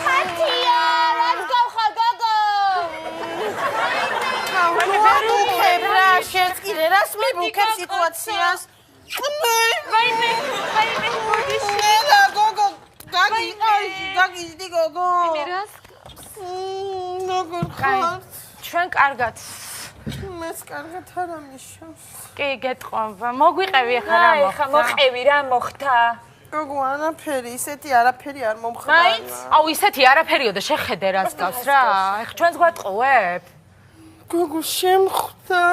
ხათია, რაც გავხარ გოგო. შენს კიდე რას მიბუქებ სიტუაციას? ვაიმე, მოდი შელა გოგო, გაგი, იდი გოგო. მე რას? როგორ ხარ? ჩვენ კარგად. მეც კარგად არ ამიშავს. კი, გეტყვობა. მოგვიყევი ახლა რა მოხდა? ხა მოყევი რა მოხდა? გოგო, არაფერი, ისეთი არაფერი არ მომხდარა. მაინც? აუ, ისეთი არაფერიო და შეხედე რას გავს რა. ეხ ჩვენს გვატყუებ. გოგო, შემხვდა.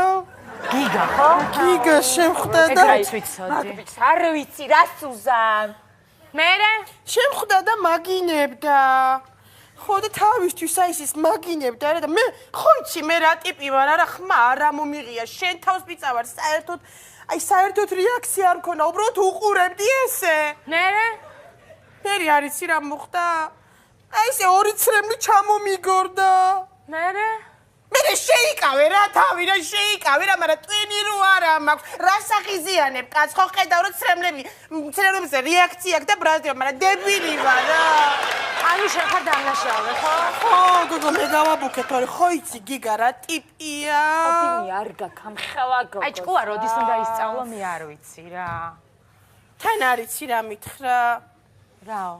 გიგა ხო? გიგა შემხვდა და ეგრეც ვიცოდი. არ ვიცი რას უზამ. მერე? შემხვდა და მაგინებდა. ხო და თავისთვის აი ის მაგინებდა რა და მე ხო იცი მე რა ტიპი ვარ არა ხმა არა მომიღია შენ თავს მიწავარ საერთოდ რეაქცია არ მქონა უბრალოდ უყურებდი ესე მერე? მერე არ იცი რა მოხდა აი ესე ორი ცრემლი ჩამომიგორდა მერე? მერე შეიკავე რა თავი რა შეიკავე რა მაგრამ ტვინი რო არა მაქვს რა სახიზიანებ კაც ხო ხედავ რომ ცრემლებზე რეაქცია აქვს და ბრაზდება მაგრამ დებილი ვარ რა ანუ შენ ხარ დამნაშავე ხო? ხო გოგო მე გავაბუქე თორე ხო იცი გიგა რა ტიპია ოფინი არ გაქამხელა გოგო აი ჭკუა როდის უნდა ისწავლო მე არ ვიცი რა თან არ იცი რა მითხრა რაო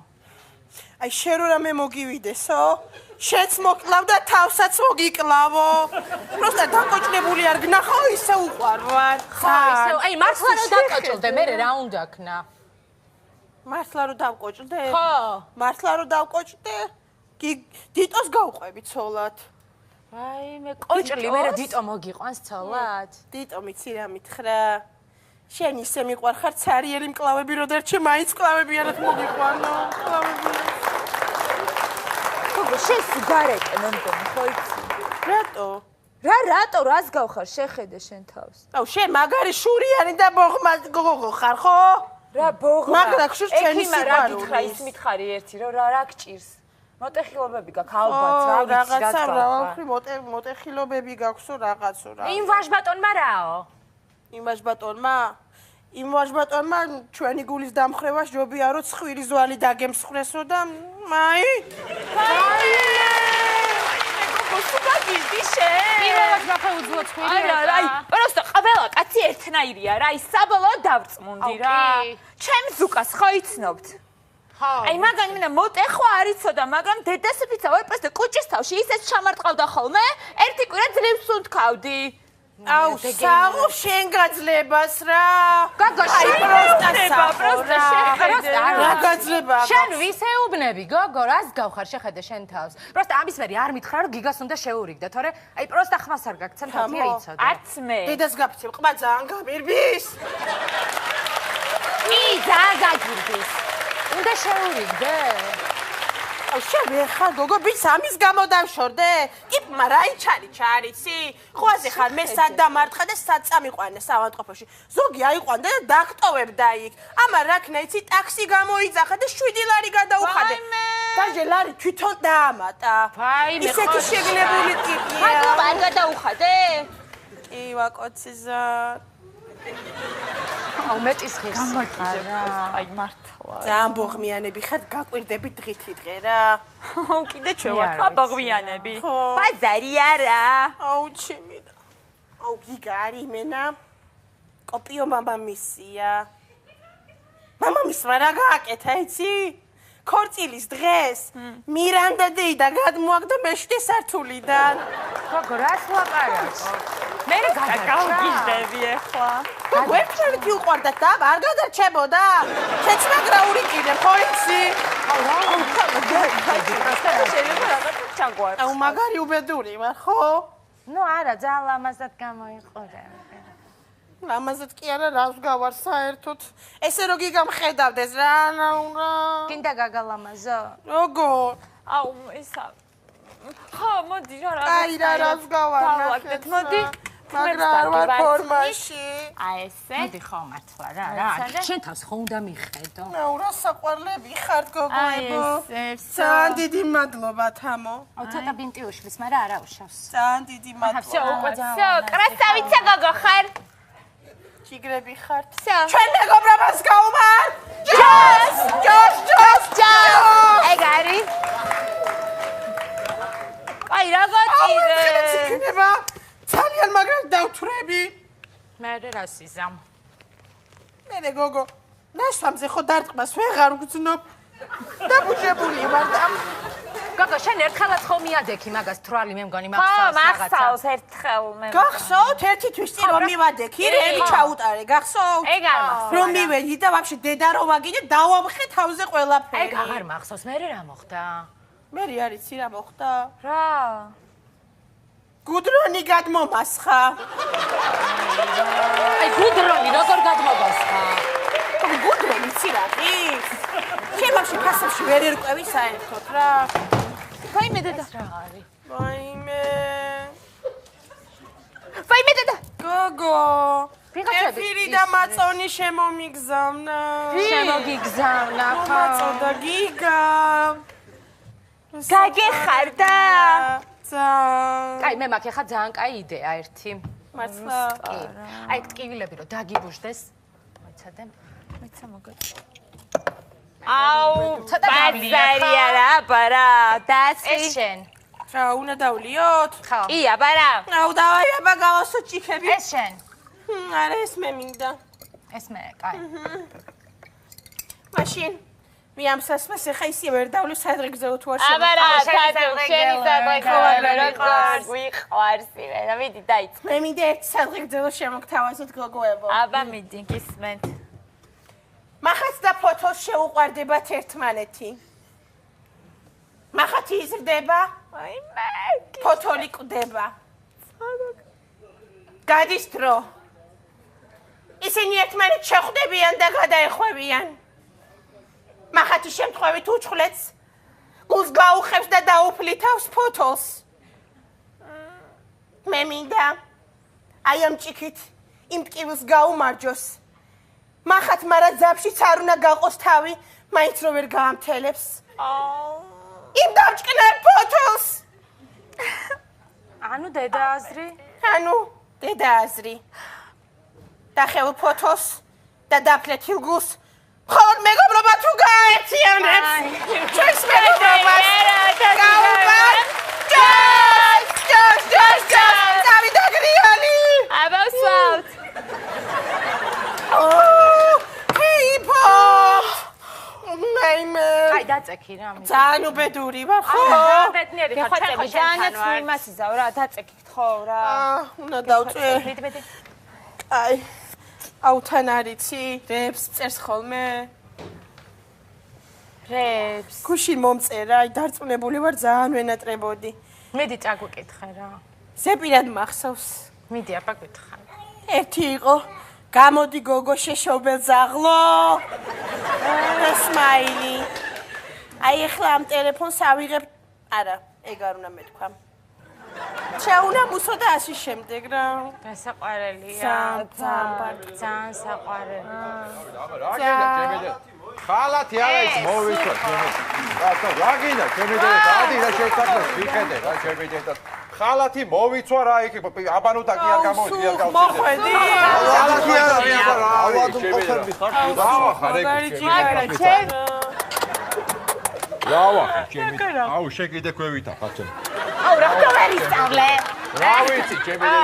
აი შენ რო რამე მოგივიდესო შენც მოკლავ და თავსაც მოგიკლავო პროსტა დაკოჭლებული არ გნახო ისე უყვარ ვარ ხო ისე აი მართლა რომ დაკოჭლდე მე რა უნდა ქნა მართლა რომ დავკოჭდე? ხო. მართლა რომ დავკოჭდე? დიტოს გავყვები ცოლად. აი მე კოჭლი მე დიტო მოგიყვანს ცოლად? დიტო მიცი რა მითხრა? შენ ისე მიყვარხარ ცარიელი მკლავები რო დარჩე მაინც მკლავები არათ მოგიყვანო. მკლავები. გოგო შენ სიგარეტე მომდენი ხო იცი? რატო? რატო რას გავხარ შეხედე შენ თავს? აუ შენ მაგარი შურიანი და ბოღმა გოგო ხარ ხო? რა ბოღმა მაგრამ შურს ჩემი სიყვარული მითხრა ის მითხარი ერთი რომ რა გჭირს მოტეხილობები გაქვს ალბათ რა ვიცი რა რაღაცა მოტეხილობები გაქვსო რაღაცო რა იმ ვაჟბატონმა რაო იმ ვაჟბატონმა ჩვენი გულის დამხრევას ჯობია რომ ცხვირი ზვალი დაგემსხვრესო და მაი გოგო შენ პირველად გაფეუძლო ცხვირი არა პროსტო ყველა კაცი ერთნაირია რა ის საბოლოოდ დავწმუნდი რა ჩემ ზუკას ხო იცნობთ აი მაგან მინდა მოტეხვა არ იცოდა მაგრამ დედასიფიცა ვარ პროსტო კუჭის თავში ისეთ ჩამარტყავდა ხოლმე ერთი კვირა ძლივს უთქავდი აუ საღო შენ გაძლებას რა გოგო პროსტო შეხედე რა გაძლება შენ ვისეუბნები გოგო რას გავხარ შეხედე შენ თავს პროსტო ამის მერი არ მითხრა რომ გიგას უნდა შეურიგდა თორე აი პროსტო ხმას არ გაგცემ თათია იცოდა არც მე დედას გაფიცებ ყმა ძალიან გამირბის კი ძალიან გაგირბის უნდა შეურიგდე აუ შენ ხარ გოგო ბიც ამის გამო დავშორდე ტიპმა რა იჩარიჩა არიცი ხვაზე ხარ მე სად დამარტყა და სად წამიყვანე საავადმყოფოში ზოგი აიყვანდა და დაგტოვებდა იქ ამან რაქნა იცი ტაქსი გამოიძახა და 7 ლარი გადაუხადე დაჟე ლარი თვითონ დაამატა ვაიმე ისეთი შეგნებული ტიპია მადლობა არ გადაუხადე კი ვაკოციზა აუ მეტის ხეს აი მართლა ძალიან ბოღმიანები ხარ გაკვირდები დღითი დღე რა აუ კიდე ჩვენ ვარ ხა ბოღმიანები ბაზარი არა აუ ჩემი აუ გიგა არის მენა კოპიო მამამისია მამამისმა რა გააკეთა იცი ქორწილის დღეს მირანდა დეიდა გადმოაგდა მე-7 სართულიდან გოგო რას ლაპარაკო მე გავგიჟდები ახლა ვერჩევით უყვარდა და არ გადარჩებოდა შეცმაგრა ურიკინე ხო იცი აუ მაგარი უბედური ვარ ხო ნუ არა ძალიან ლამაზად გამოიყურე ლამაზად კი არა რას გავარ საერთოდ ესე რო გიგამხედავდეს რა ნაურა გინდა გაგალამაზო როგორ აუ ისა ხო მოდი რა აი რა რას გავარ დავაგდეთ მოდი მაგრამ არ ვარ ფორმაში აი ესე მოდი ხო მართლა რა შენ თავს ხო უნდა მიხედო ნაურა საყვარლები ხართ გოგოებო აი ესე ძალიან დიდი მადლობა თამო აუ ცოტა ბინტი უშლის მაგრამ არა უშავს ძალიან დიდი მადლობა всё კრასავიცა გოგო ხარ ჭიგრები ხართ всё ჩვენ მეგობრებას გაუმართ ჯოს მე რა სიზამ. მე გოგო, ნაშთამზე ხო დარტყმას ვეღარ გძნობ. დაბუჟებული ვარ და გოგო, შენ ერთხელაც ხო მიადექი მაგას თვალი მე მგონი ხო, მახსოვს მახსოვს ერთხელ მე. გახსოვთ ერთი თვის წინ რომ მივადექი, რელი ჩაუტარე, გახსოვთ? ეგ არ მახსოვს. რომ მივედი და ვაფშე დედა რო ვაგინე დავამხე თავზე ყველაფერი. ეგ აღარ მახსოვს, მე რა მოხდა? მე არიცი რა მოხდა? რა? გუდრონი გადმომასხა. აი გუდრონი როგორ გადმოგასხა? გუდრონი ცირაღის. ჩემში ფასებში ვერ ერკვევი საერთოდ რა. ვაიმე დედა. რა არის? ვაიმე. ვაიმე დედა. გოგო. ვიღაცები ეფირი და მაწონი შემომიგზავნა. შემოგიგზავნა ხო? მაწოდა გიგა. გაგეხარდა. აი მე მაქვს ახლა ძალიან კაი იდეა ერთი. მართლა. აი ტკივილები რომ დაგიბუჟდეს. მოიცადე. მეცა მოგეთ. აუ, ბაზარია რა, აბარა. დაცი. ეს შენ. რა უნდა დავლიოთ? ხო. კი, აბარა. აუ დავაი აბა გავასო ჭიქები. ეს შენ. არა ეს მე მინდა. ეს მე, კაი. მაშინ მე ამ სასმას ახლა ისე ვერ დავლი სადღე გზაო თუ არ აბარა, თათო, შენი სადღე ხوارი როგორ გვიყვარსი მე, და მიდი დაიწყო. მე მინდა ერთ სადღე გზაო შემოგთავაზოთ გოგოებო. აბა მიდი, გისმენთ. მახაც და ფოთოს შეუყვარდებათ ერთმანეთი. მახათი იზრდება, აი მე. ფოთოლი კვდება. გადის დრო. ისინი ერთმანეთს შეხვდებიან და გადაეხვევიან. მახათი შემთხვევით უჩხლეთს გულს გაუხევს და დაუფლითავს ფოთოლს. მე მინდა აი ამ ჭიქით იმ ტკივილს გაუმარჯოს. მახათ მარა ძაბშიც არ უნდა გაყოს თავი, მაინც რო ვერ გაამთელებს. იმ დამჭკნარ ფოთოლს. ანუ დედა აზრი? ანუ დედა აზრი. დახევ ფოთოლს და დაფლეთ ილგულს. ხოლოდ მეგობრობა თუ გააერთიანებს. ჩვენს მეგობრობას გაუვარ. ჯას, დავიდაგრიანი. აბა ვსვავთ. აი დაწექი რა მე. ძალიან უბედური ვარ ხო? ბედნიერი ხარ, გეხვეწები, ჩვენ ჯანაც ხო მიმასიზავ რა, დაწექით ხო რა. უნდა დავწვე. ბედი. აი აუთან არიცი, რებს წერს ხოლმე. რებს. გუშინ მომწერა, აი დარწმუნებული ვარ ძალიან ვენატრებოდი. მედი წაგვიკითხე რა. ზეპირად მახსოვს. მიდი აბა გითხარ. ერთი იყო გამოდი გოგო შეშობელ ზაღლო. სმაილი. აი ახლა ამ ტელეფონს ავიღებ. არა, ეგ არ უნდა მეთქვა. შეუნამუსო და ასე შემდეგ რა. გასაყვარელია. ძალიან საყვარელი. რა გინდა ჩემი ხალათი არა ის მოვიწვა ჩემი. რატო რა გინდა ჩემი და დადი რა შევსაქმეს ვიხედე რა ჩემი და ხალათი მოვიწვა რა იქ აბანუტა კი არ გამოვიდი არ გავწევ. მოხვედი. ხალათი არა რა ავადო მყოფები ხარ. დავახარ ეგ ჩემი. დავახარ ჩემი. აუ შეკიდე ქვევითა ხარ ჩემი. აუ რა გავერისწავლე. რა ვიცი ჩემი და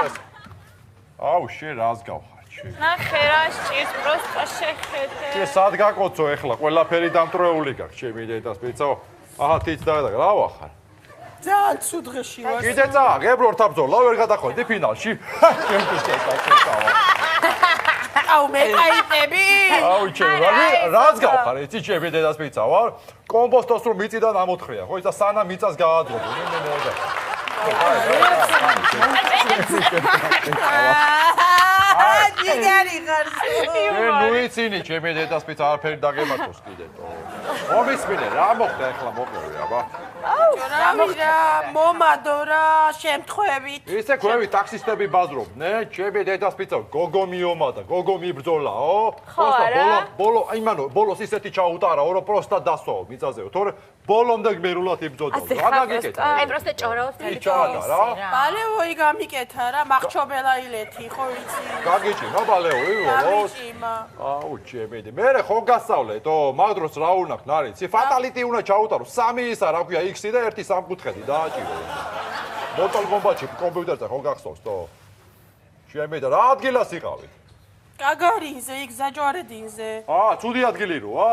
აუ შენ რას გავხარ. ნახე რა სჭირს პროსტა შეხედე. შე სად გაკოცო ეხლა ყველაფერი დამტრეული გაქვს ჩემი დედას პიცო. აჰა თიც და რა ვახარ. ძალიან ცუდ დღეში ვარ. კიდე წააღებ რორთაბძოლა ვერ გადახვედი ფინალში. ჩემი შეწავლა. აუ მე კაიტები. აუ ჩემი რას გავხარ იცი ჩემი დედას პიცა ვარ. კომპოსტოს რომ მიწიდან ამოთხრია ხო ისა სანამ მიწას გაადრობო მე მოდა. დიგარი ხარ. ნუ იცინი ჩემი დედას პიცა არაფერი დაგემართოს კიდე. მომისმინე რა მოხდა ეხლა მოყევი აბა. რა მომადო რა შემთხვევით. ისე ქვევი ტაქსისტები ბაზრობდნენ, ჩემი დედას პიცა გოგო მიომადა, გოგო მიბრძოლაო. ბოლო, აიმანო, ბოლოს ისეთი ჩაუტარაო, რომ პროსტა დასვაო მიწაზეო, თორე ბოლომდე გმირულად იბრძოდა. რა გაგიკეთა? აი პროსტა ჭორავს იჭადა რა. ბალეოი გამიკეთა რა, მახჩობელა ილეთი, ხო ვიცი. გაგიჭიმა ბალეოი, ვოს. გაგიჭიმა. აუ ჩემი, მე ხო გასავლეთო, მაგ დროს რა უნდა ხნარიცი, ფატალიტი უნდა ჩაუტარო, 3 ისა რა ქვია, X-ი და 1 სამკუთხედი დააჭირო. მოტალ ბომბაჩი კომპიუტერზე ხო გახსოვს თო? ჩემი და რა ადგილას იყავით? გაგარინზე, იქ ზაჯვარედინზე. ცუდი ადგილი როა?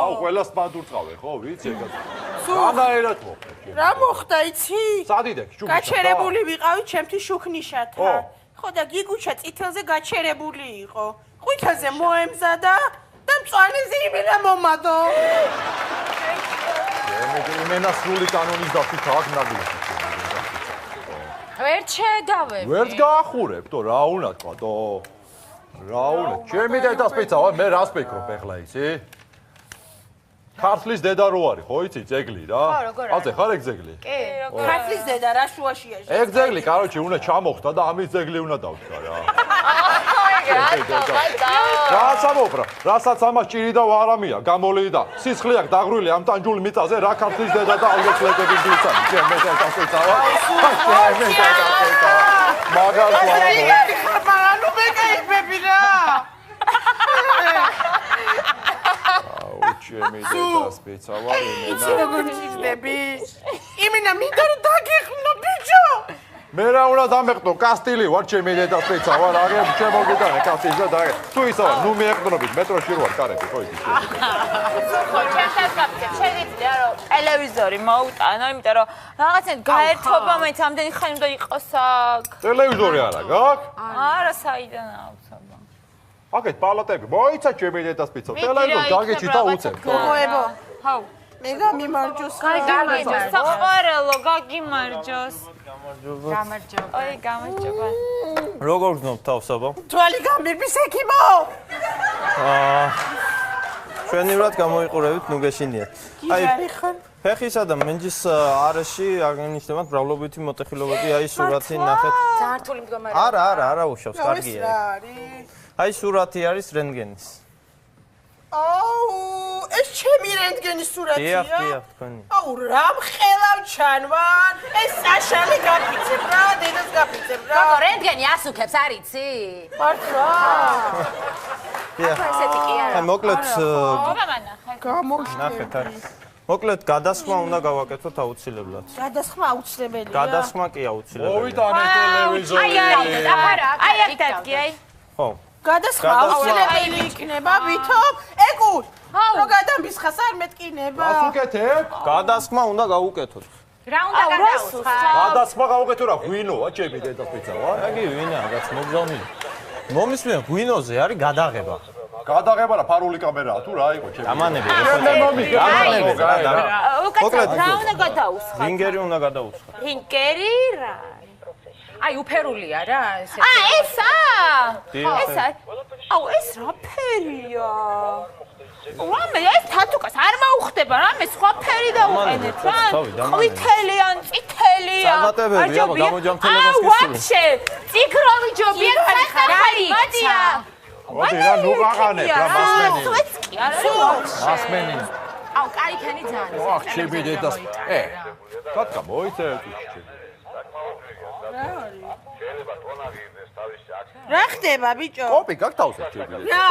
აუ, ყველას მანდურწავე, ხო, ვიცი ეგ. განაერად მოხდა. რა მოხდა, იცი? სადიდեք, შუქნიშა. გაჩერებული ვიყავი ჩემთვის შუქნიშათან. ხო და გიგუჩა წითელზე გაჩერებული იყო. ყვითელზე მოემზადა და მწვანე ზიმილა მომადო. იმენა სრული კანონის დაფით აქ ნაგლია. ვერ შედავები. ვერც გაახურებდო, რა უნდა თქვათო? რა უნდა? ჩემი დედასპიცავა, მე რას ვფიქრობ ეხლა იცი? ქართლის დედა რო არის, ხო იცი, ძეგლი რა? ხო, როგორ არის? აცე ხარ ეგ ძეგლი? კი, როგორ. ქართლის დედა რა შუაშია? ეგ ძეგლი, კაროჩე, უნდა ჩამოხდა და ამის ძეგლი უნდა დავდგა რა. რაც ამოფრა, რასაც ამას ჭირი და ვარამია, გამოლიდა. სისხლი აქვს დაღრული ამ ტანჯული მიწაზე, რა ქართლის დედა და ალბათ ლეკების დიცანი, ჩემი დედასპიცავა. მაგალ ხარ, ნუ მეკაიფები რა. ჩემი დედასპიცავა იცი როგორ ჭირდები? იმენა მინდა რომ დაგეხმო ბიჭო. მე რა უნდა დამეყნო კასტილი ვარ ჩემი დედასპიცავა რა გე შემოგიტანე კასტილს და დაგე თუ ისაა ნუ მიეყნობით მეტროში რო ვარ კარები ხო იცი ხო ჩემთან გაგწევ შეიძლება რომ ტელევიზორი მოუტანო იმიტომ რომ რაღაცნაირად გაერთობა მე ამდენი ხანი უნდა იყოს აქ ტელევიზორი არა გაქვს არა საიდან აუცობა აკეთ პალატები მოიცა ჩემი დედასპიცავა ტელევიზორს დაგეჭი და უცებ გოგოებო ჰაუ მე გამიმარჯოს გამარჯოს საყვარელო გაგიმარჯოს გამარჯობა. ой გამარჯობა როგორ გზნობ თავს აბა? თვალი გამირბის ექიმო ჩვენივრად გამოიყურებით ნუ გეშინიათ. გიგარი ხარ ფეხისა და მენჯის არეში აღნიშნებათ მრავლობითი მოტეხილობები, აი სურათი ნახეთ. ზართული მდგომარეობა. არა უშავს, კარგია. აი სურათი არის რენტგენის. აუ ეს ჩემი რენტგენის სურათია დიახ, თქვენი. აუ რა მხელავ ჩანვარ ეს საშალი გაფიცებ რა დედას გაფიცებ რა გოგო რენტგენი ასუქებს არიცი? მართლა დიახ. ესეთი კი არა. აი მოკლედ გამოვშნახეთ ნახეთ. მოკლედ გადასხმა უნდა გავაკეთოთ აუცილებლად. გადასხმა აუცილებელია გადასხმა კი აუცილებელია. მოვიტანე ტელევიზორი აი აქ დადგი აი ხო. გადასხმა აუცილებელი იქნება ვითომ ეკუს რო გადამბისხას არ მეტკინება რას უკეთებ გადასხმა უნდა გავუკეთოთ. რა უნდა გადაუსხა? გადასხმა გავუკეთო რა ღვინოა ჩემი დედასპიცავა აგი ვინა რაც მოგზავნილი. მომისმენ ღვინოზე არის გადაღება. გადაღება რა ფარული კამერაა თუ რა იყო ჩემი დამანები გამომიგე უკაცრავ რა უნდა გადაუსხა რინგერი უნდა გადაუსხა. რინგერი რა აი უფერულია რა ესე. ესა დიახ. ესა აუ ეს რა ფერია რამე ეს თათუკას არ მოუხდება რამე სხვა ფერი დაუყენეთ რა ყვითელი ან წითელია წარმატებები აბა გამოჯამთელებას აუ ვაფშე ციკროვი ჯობია ხარია მოდი რა ნუ გაყანებ რა მასმენი სუეც კი არა მასმენი აუ კაიქენი ძალიან. ოხ ჩემი დედას კატკა მოიცეთ ჩემი რა ხდება ბიჭო კოპი გაგთავსე ჩემი რა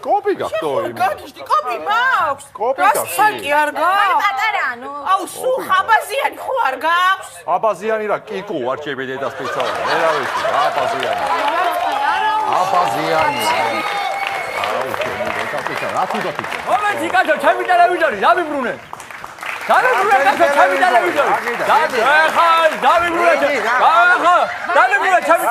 კოპი გაგტო იმ გაგიშტი კოპი მაქვს კოპი გაქვს კი არ გაქვს პატარა ანუ აუ სუ ხაბაზიანი ხო არ გაქვს აბაზიანი რა კიკუ ვარ ჩემი დედასპიცავა მე რა ვიცი რა აბაზიანი აბაზიანი აუ ჩემი დედასპიცავა რა თქმა უნდა მომენტი კაცო ჩემი ტელევიზორი დავიბრუნე დავიბრუნე კაცო ჩემი ტელევიზორი დავიბრუნე ჩემი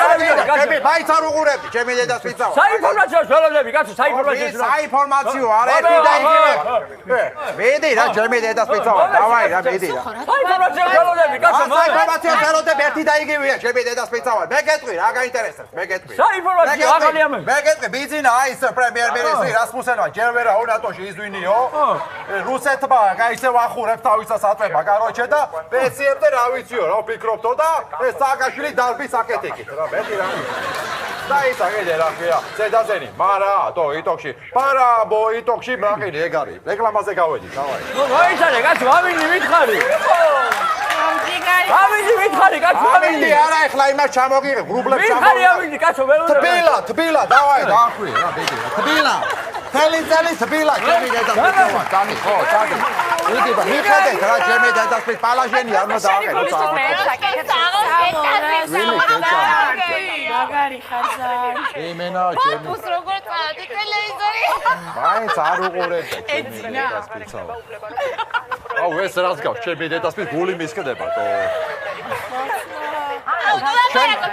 ტელევიზორი კაცო მაინც არ უყურებდი ჩემი დედასპიცავა საინფორმაციო სველოდები კაცო საინფორმაციო საინფორმაციო არა და იგივე მედი რა ჩემი დედასპიცავა დავაი რა მედი რა საინფორმაციო სველოდები კაცო საინფორმაციო სველოდები ერთი და იგივეა ჩემი დედასპიცავა მე გეტყვი რა გაინტერესებს მე გეტყვი საინფორმაციო ახალი ამბები მე გეტყვი ბიზინა აი ეს პრემიერ მინისტრი რასმუსენმა ჯერ ვერა უნატოში იზვინიო რუსეთმა გაიცევ ახურებს თავისას აწება კაროჩე და პენსიებზე რა ვიციო რა ვფიქრობთო და ეს სააკაშვილი დარბის აკეთეკით რა მეტი რა და ის აგედე რა ქვია ზედაზენი მარა თო იტოქში პარა ბოიტოქში მაყინი ეგ არის რეკლამაზე გავედი დავაი ნუ მოიცადე კაცო ამინდი მითხარი ამინდი მითხარი კაცო ამინდი არა ეხლა იმას ჩამოგიღებ გრუბლებს მითხარი ამინდი კაცო თბილა დავაი დაახვიე რა ბედი რა თბილა თელი თბილა ჩემი დედასპიცავა წამი ხო წამი იგი მიხედეთ რა ჩემი დედასპიც პალაჟენი არ უნდა დააყენო მაგარი ხარ ძალიან. იმენა ჩემი. ბაბუს როგორ წადი ტელევიზორი? მაინც არ უყურებ ჩემი დედას პიცა. აუ ეს რაც გავს ჩემი დედას პიცა გული მისკდება თო.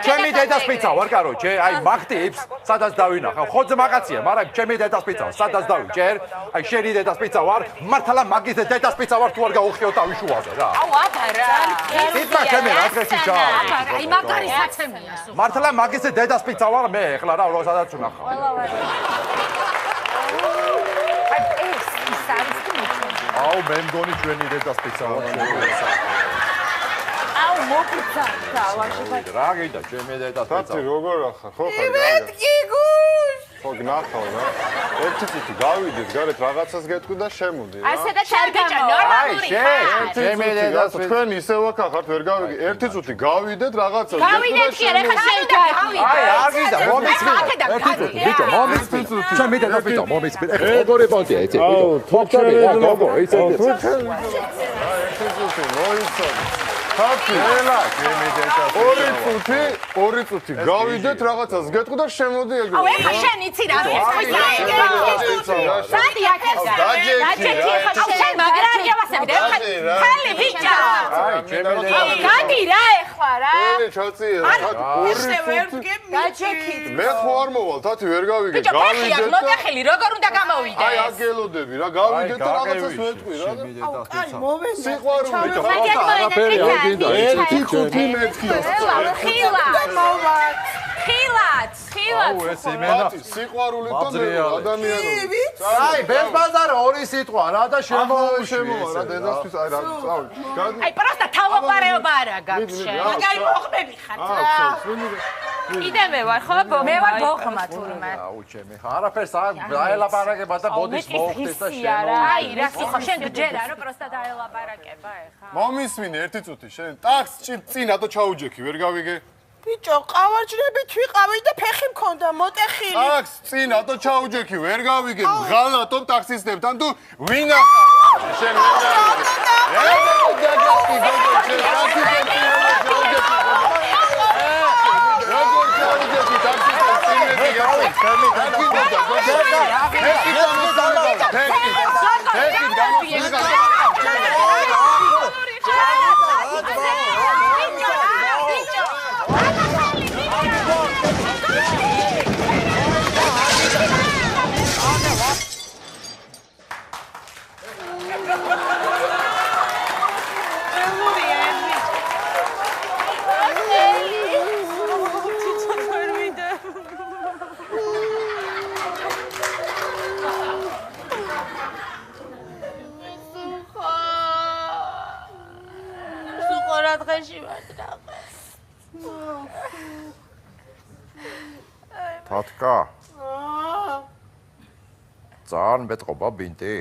ჩემი დედას პიცა ვარ კაროჩე, აი მაგტიპს სადაც დავინახავ. ხო ძმაკაცია, მაგრამ ჩემი დედას პიცა სადაც დავიჭერ, აი შენი დედას პიცა ვარ, მართლა მაგის დედას პიცა ვარ თუ არ გაუხიო თავის შუაზე რა. აუ აბარა. იტმა ჩემი რა დღეში ჩაა. აი მაგარი საცემია სულ. მართლა მაგის დედას პიცა ვარ მე ეხლა რა რო სადაც ვნახავ. აუ მე მგონი ჩვენი დედას პიცა ვარ. აუ მოფიცა დავაში. რა გიდა ჩემი დედას პიცა. თათი როგორ ახარ ხო ხარ? მეთქი გუშ. ხო გნახავ რა. ერთი წუთი გავიდეთ, გარეთ რაღაცას გეტყვი და შემოდი რა. ასედა ჩარგეჭა ნორმალური ხარ. ჩემი დედას პიცა. თქვენ ისევ აქ ახართ, ვერ გავიგე. ერთი წუთი გავიდეთ, რაღაცას გავიდეთ კი არა, ხა შევიდეთ. აი არ გიდა მომიცმინე. ერთი წუთი ბიჭო მომიცმინე. ჩემი დედას პიცა მომიცმინე. ეხლა როგორი პონტია იცი? ბიჭო თქვენი რა გოგო იცი? ერთი წუთი მოიცადე. თათი ელა ჩემი დედას პიცა. ორი წუთი გავიდეთ, რაღაცას გეტყვი და შემოდი ეგრე. აუ ეხა შენ იცი რა სადი აქედა. დაჯექი ხა შენ მაგრა არ გავასებდე. ხალი ბიჭო. აი ჩემი დედას გადი რა ეხლა რა. ენი ჩაწიე. ისე ვერ ვგებ დაჯექით. მე ხო არ მოვალ, თათი ვერ გავიგე. ბიჭო ფეხია გავიდეთ და მოტეხილი როგორ უნდა აი გამოვიდეს აქ გელოდები რა, გავიდეთ და რაღაცას ვეტყვი რა. ჩემი დედას პიცა. მოვენდა. სიყვარული და მაგერ არაფერი არ გინდა ერთი წუთი მეთქი. აუ ეს იმენა სიყვარული და მაძრიალე. ადამიანური. აი ბეზბაზარ ორი სიტყვა რა და შემოვა რა დედასთვის აი რა წავი. აი პროსტა თავობარეობა არა გაქვს შენ მაგარი მოხდები ხარ რა. კიდე მე ვარ ხო მე ვარ ბოხმა თურმე აუ ჩემი არაფერს აელაპარაკება და ბოდის მოხდეს და შემო აი რა სიხო შენ გჯერა რომ პროსტა დაელაპარაკება ეხა მომისმინე ერთი წუთი შენ ტაქს წინადო ჩაუჯექი ვერ გავიგე. ბიჭო ყავარჯრებით ვიყავი და ფეხი მქონდა მოტეხილი. ტაქს წინადო ჩაუჯექი ვერ გავიგე. ღალატობ ტაქსისტებთან თუ ვინ ახარ? შენ ვერ თათკა ძალიან მეტყობა ბინტი